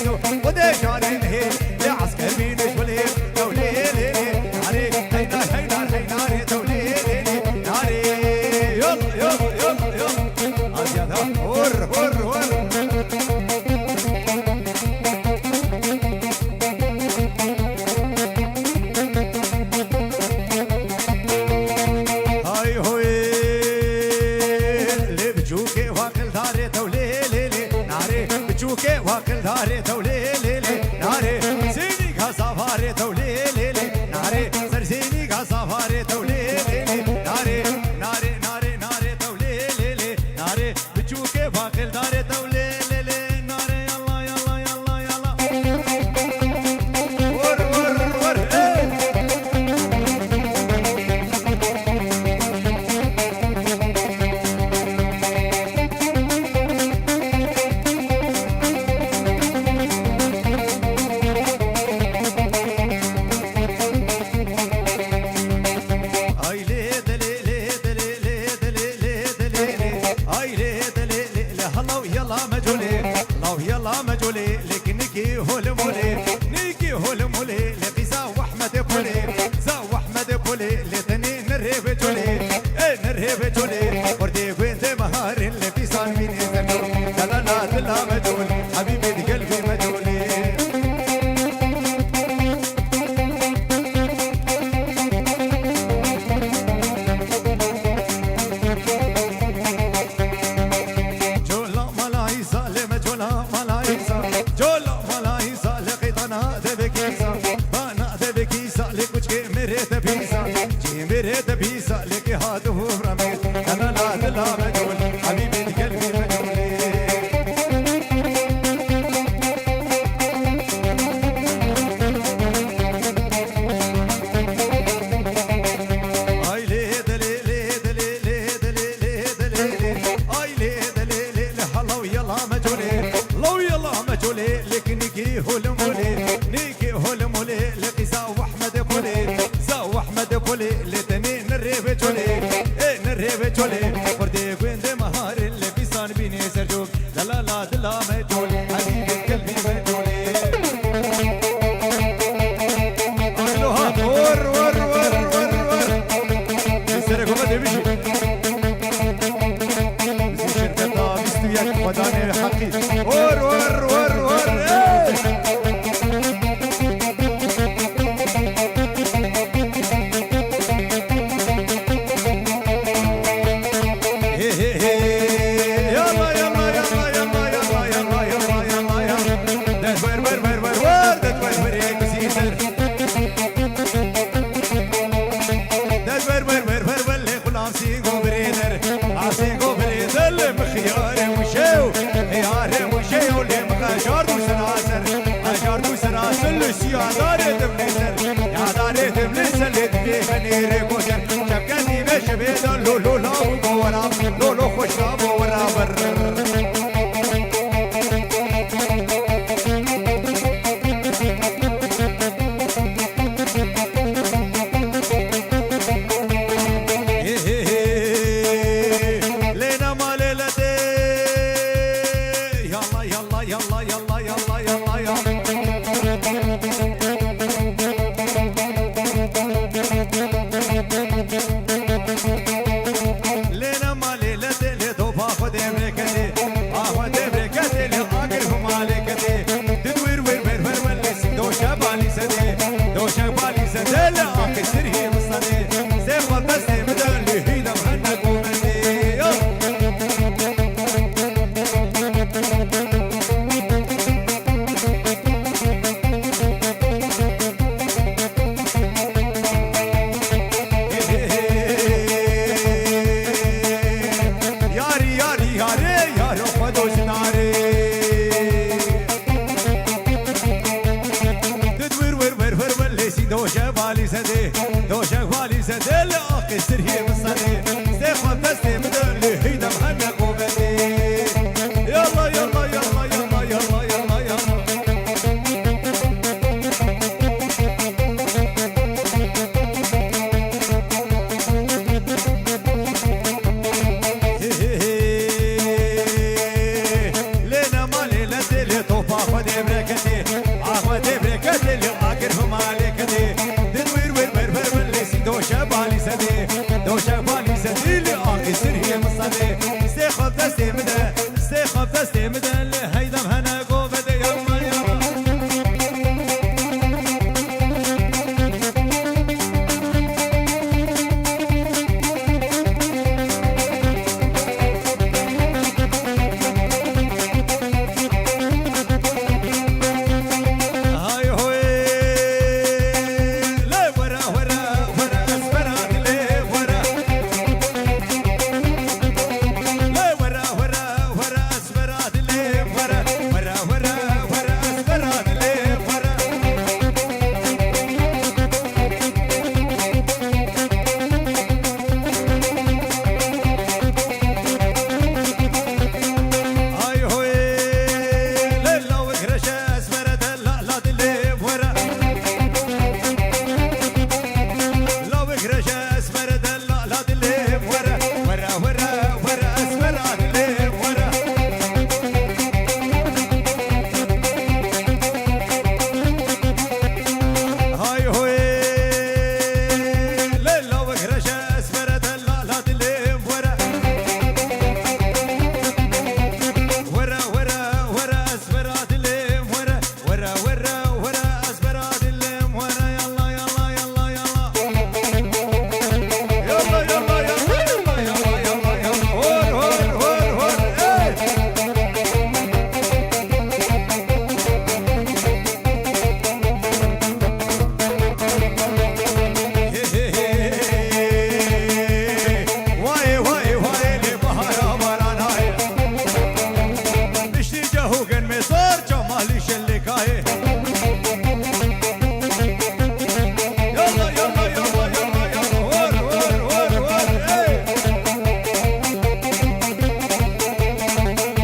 سو ودي جاري هي لعسكر بين جولي دولي ناري هينا هينا هينا دولي ناري يلا يلا يلا يلا ازيد ور ور ور هاي هوي لبجوكي واكل داري دولي ناري بجوكي واكل داري دولي ناري زيني غزافاري دولي ناري زرزيني غزافاري دولي ناري ناري ناري ناري دولي ناري بجوكي واكل داري دولي ناري يلا يلا يلا يلا ور ور ور يلا مجولي لك نيكي هول مولي نيكي هول مولي لقيسا واحمد بولي زا واحمد بولي لتني نرهب جولي نرهب جولي وردي وين زي مهار اللي في صانميني زنو لا لا لا لا مجول حبيبي قلبي مجولي مريت بيسا لك هذا هو رميت انا لا لا مجول حبيبي قلبي مجولي اي لي دلي لي دلي لي دلي لي دلي اي لي دلي لي هلا ويلا مجولي لو يلا مجولي لك نيكي هولمولي نيكي هولمولي لقيسا واحمد بولي زا واحمد بولي لتني نرهب جولي نرهب جولي وردي وين دي مهار اللي في صان بيني سرجوك لا لا لا دلا مجول حبيبي قلبي مجولي اهلوها ور ور ور ور ور يسرقوا ما تمشي زي شركة مستوياك وداني حقي ور ور ور ور يا داري تبليسر لتبي خنيري كوشر شبكتي مش بيدن لولو لا ورا لولو خوش ورا بر لينا ما ليلتي يلا يلا يلا يلا يلا يلا يلا لينا ما ليلتي لدوبا خد امريكتي اخد امريكتي لاقرب مالكتي تدوير وير وير وير ولسي دوشا بالي سدي دوشا بالي سدي لاقي سرهي مصدي سيف بس بدل هيدا مهنك ومني دوشة بالي سدي دوشة بالي سدي لاقي سرهي مصدي سيف بس بدل هيدا مهنك ومني يلا يلا يلا يلا يلا يلا يلا لينا ما ليلتي لطوفة خد امريكتي هاي يلا يلا يلا يلا يلا ور ور ور ور ايه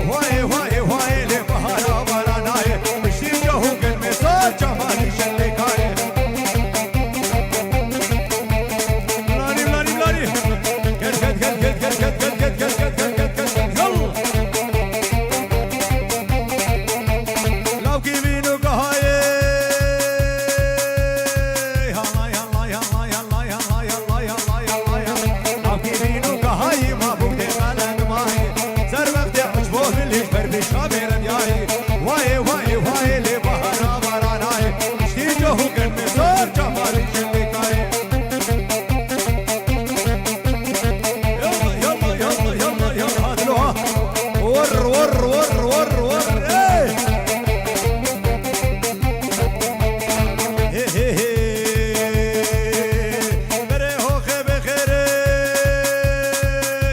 واي واي واي لبهارا براناي مشي جو كلمة جمالي شلكاي ملاني ملاني ملاني كت كت كت كت كت كت كت كت كت كت كت كت يلا لو كيفينو كهاي يلا يلا يلا يلا يلا يلا يلا يلا يلا لو كيفينو كهاي ما بودي مالك ماي سر وقت عجبه اللي فرد شابير دياي واي واي واي لي بهارا براناي شتي جو كن مسار جمالي شلكاي يلا يلا يلا يلا هاتلوها ور ور ور ور ور ايه هي بريهو خبي خيري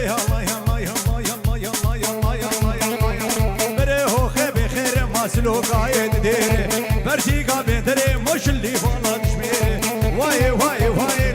يلا يلا يلا يلا يلا يلا يلا يلا يلا بريهو خبي خيري مسلوك عيد ديري برشيكا بيدري مش اللي فالا تشميري واي واي واي